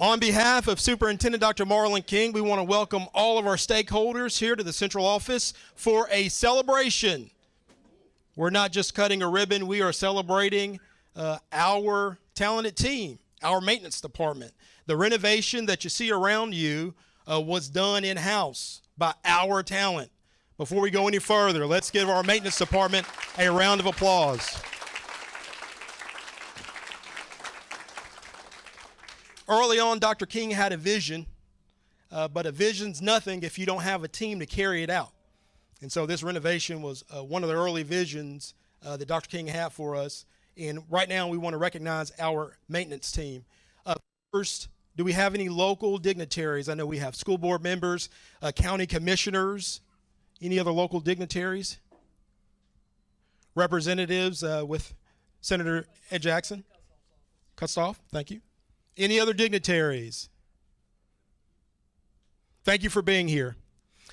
On behalf of Superintendent Dr. Marlon King, we want to welcome all of our stakeholders here to the central office for a celebration. We're not just cutting a ribbon, we are celebrating our talented team, our maintenance department. The renovation that you see around you was done in-house by our talent. Before we go any further, let's give our maintenance department a round of applause. Early on, Dr. King had a vision, but a vision's nothing if you don't have a team to carry it out. And so this renovation was one of the early visions that Dr. King had for us. And right now, we want to recognize our maintenance team. First, do we have any local dignitaries? I know we have school board members, county commissioners, any other local dignitaries? Representatives with Senator Ed Jackson? Kustoff, thank you. Any other dignitaries? Thank you for being here.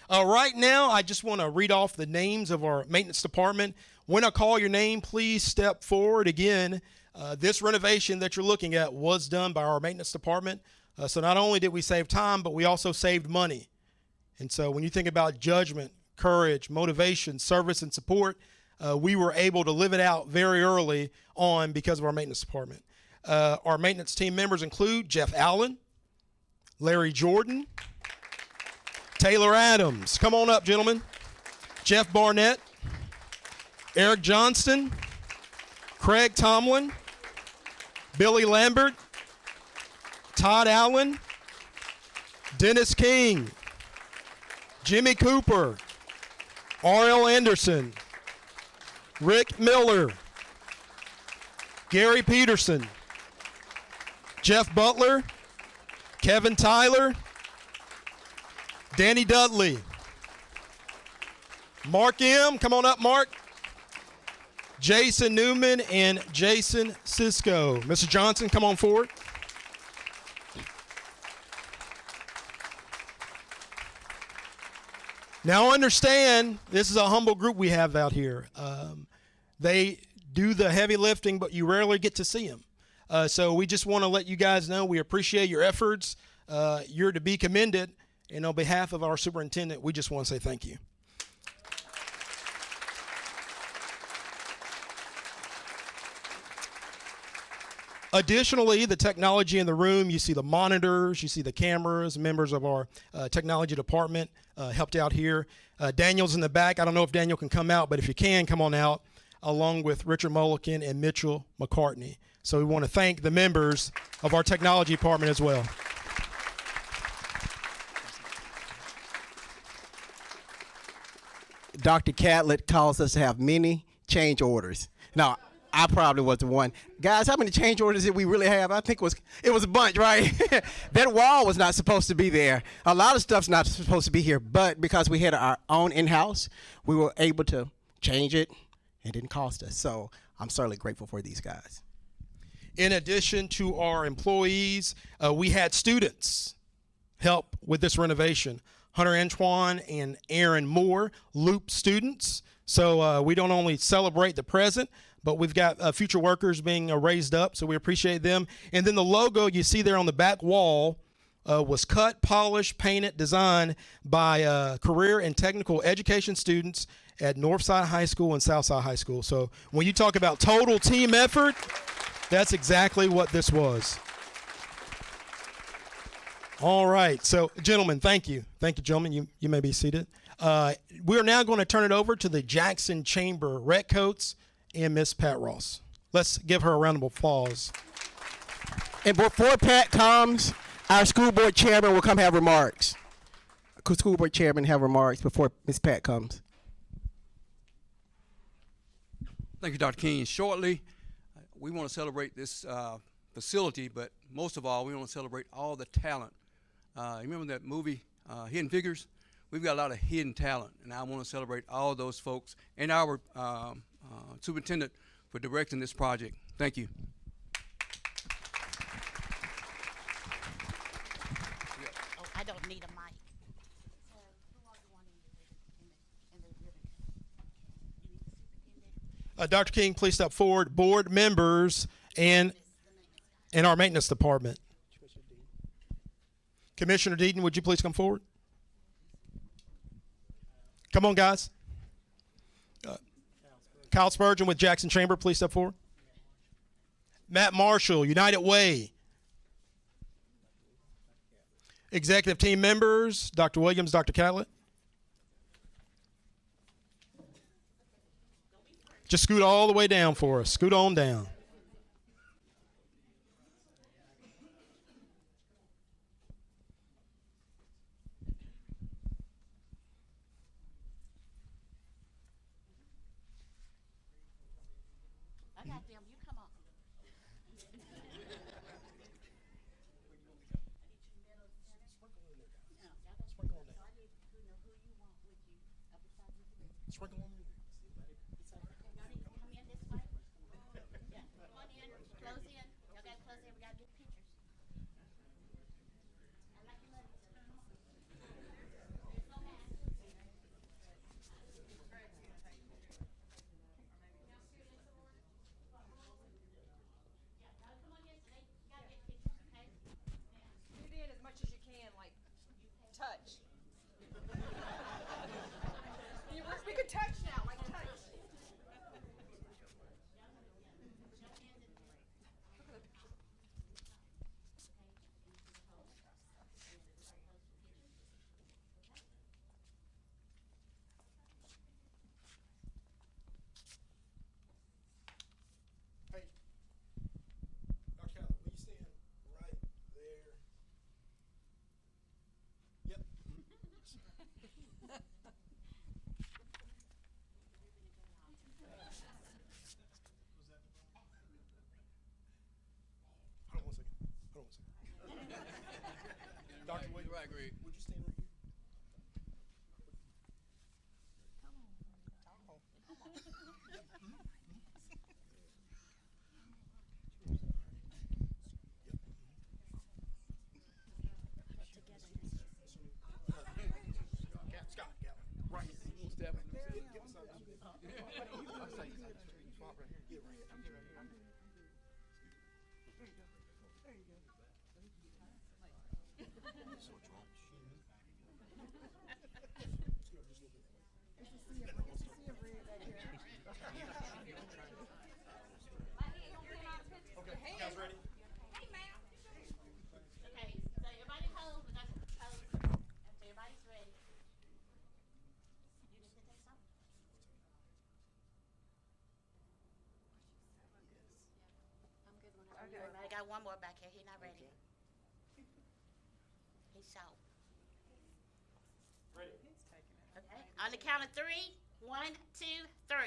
Right now, I just want to read off the names of our maintenance department. When I call your name, please step forward. Again, this renovation that you're looking at was done by our maintenance department. So not only did we save time, but we also saved money. And so when you think about judgment, courage, motivation, service, and support, we were able to live it out very early on because of our maintenance department. Our maintenance team members include Jeff Allen, Larry Jordan, Taylor Adams. Come on up, gentlemen. Jeff Barnett, Eric Johnston, Craig Tomlin, Billy Lambert, Todd Allen, Dennis King, Jimmy Cooper, R.L. Anderson, Rick Miller, Gary Peterson, Jeff Butler, Kevin Tyler, Danny Dudley, Mark M. Come on up, Mark. Jason Newman and Jason Cisco. Mr. Johnson, come on forward. Now understand, this is a humble group we have out here. They do the heavy lifting, but you rarely get to see them. So we just want to let you guys know we appreciate your efforts. You're to be commended. And on behalf of our superintendent, we just want to say thank you. Additionally, the technology in the room, you see the monitors, you see the cameras, members of our technology department helped out here. Daniel's in the back. I don't know if Daniel can come out, but if you can, come on out, along with Richard Mulliken and Mitchell McCartney. So we want to thank the members of our technology department as well. Dr. Catlett calls us to have many change orders. Now, I probably was the one. Guys, how many change orders did we really have? I think it was a bunch, right? That wall was not supposed to be there. A lot of stuff's not supposed to be here, but because we had our own in-house, we were able to change it. It didn't cost us. So I'm certainly grateful for these guys. In addition to our employees, we had students help with this renovation. Hunter Antoine and Aaron Moore, Loop students. So we don't only celebrate the present, but we've got future workers being raised up, so we appreciate them. And then the logo you see there on the back wall was cut, polished, painted, designed by career and technical education students at Northside High School and Southside High School. So when you talk about total team effort, that's exactly what this was. All right, so gentlemen, thank you. Thank you, gentlemen. You may be seated. We're now going to turn it over to the Jackson Chamber Redcoats and Miss Pat Ross. Let's give her a round of applause. And before Pat comes, our school board chairman will come have remarks. School board chairman have remarks before Miss Pat comes. Thank you, Dr. King. Shortly, we want to celebrate this facility, but most of all, we want to celebrate all the talent. You remember that movie, Hidden Figures? We've got a lot of hidden talent, and I want to celebrate all those folks and our superintendent for directing this project. Thank you. Oh, I don't need a mic. Dr. King, please step forward. Board members and our maintenance department. Commissioner Deaton, would you please come forward? Come on, guys. Kyle Spurgeon with Jackson Chamber, please step forward. Matt Marshall, United Way. Executive team members, Dr. Williams, Dr. Catlett. Just scoot all the way down for us. Scoot on down. I got them. You come on. Sprinkle on. Come in this way. Yeah. Come on in. Close in. Y'all gotta close in. We gotta get pictures. I like your money. Come on. So mad. Come on in. You gotta get pictures, okay? Scoot in as much as you can, like touch. We could touch now, like touch. Hey, Dr. Catlett, will you stand right there? Yep. Hold on one second. Hold on one second. Dr. Williams, Right, Greg. would you stand right here? Scott, right here. Step. Get beside you. Get right here. Okay, you guys ready? Okay, so everybody hold. We got to hold. After everybody's ready. You need to take something? I'm good when I got one more back here. He's not ready. He's short. Ready. Okay. On the count of 3. 1, 2, 3.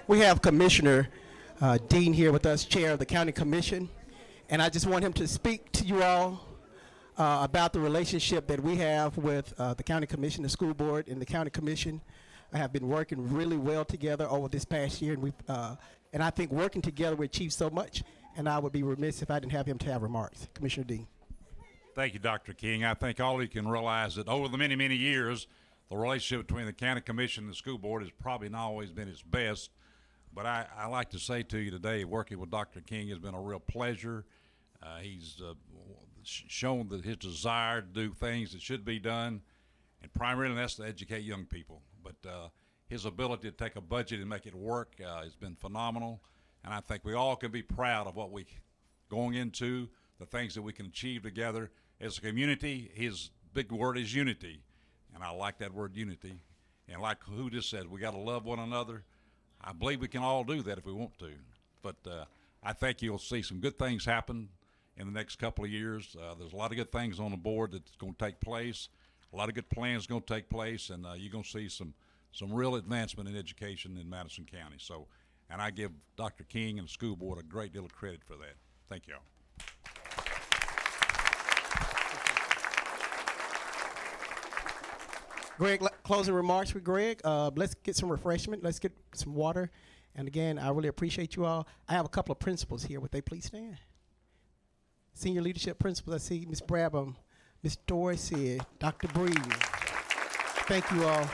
We have Commissioner Dean here with us, Chair of the County Commission, and I just want him to speak to you all about the relationship that we have with the County Commission, the School Board, and the County Commission. I have been working really well together over this past year, and I think working together we achieved so much, and I would be remiss if I didn't have him to have remarks. Commissioner Dean. Thank you, Dr. King. I think all of you can realize that over the many, many years, the relationship between the County Commission and the School Board has probably not always been its best. But I like to say to you today, working with Dr. King has been a real pleasure. He's shown that his desire to do things that should be done, and primarily that's to educate young people. But his ability to take a budget and make it work has been phenomenal. And I think we all can be proud of what we're going into, the things that we can achieve together as a community. His big word is unity, and I like that word unity. And like who just said, we got to love one another. I believe we can all do that if we want to. But I think you'll see some good things happen in the next couple of years. There's a lot of good things on the board that's going to take place. A lot of good plans going to take place, and you're going to see some real advancement in education in Madison County. So, and I give Dr. King and the school board a great deal of credit for that. Thank you all. Greg, closing remarks with Greg. Let's get some refreshment. Let's get some water. And again, I really appreciate you all. I have a couple of principals here. Would they please stand? Senior leadership principals. I see Ms. Brabham, Ms. Dorsey, Dr. Bree. Thank you all.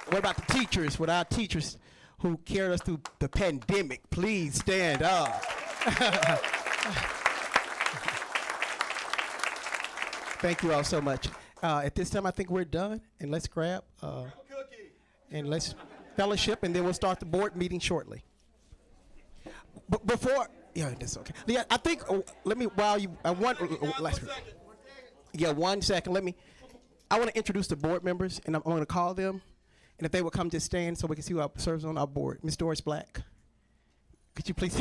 What about the teachers? What our teachers who carried us through the pandemic? Please stand up. Thank you all so much. At this time, I think we're done, and let's grab and let's fellowship, and then we'll start the board meeting shortly. But before, yeah, that's okay. Yeah, I think let me while you one second. I want to introduce the board members, and I'm going to call them, and if they would come, just stand so we can see who serves on our board. Ms. Doris Black, could you please?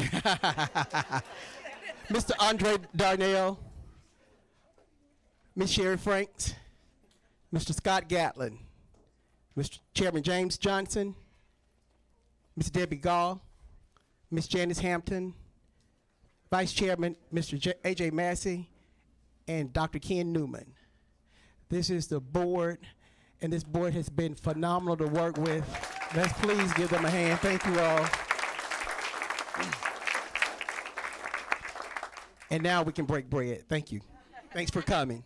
Mr. Andre Darnell. Ms. Sherry Franks, Mr. Scott Gatlin, Mr. Chairman James Johnson, Ms. Debbie Gall, Ms. Janice Hampton, Vice Chairman Mr. A.J. Massey, and Dr. Ken Newman. This is the board, and this board has been phenomenal to work with. Let's please give them a hand. Thank you all. And now we can break bread. Thank you. Thanks for coming.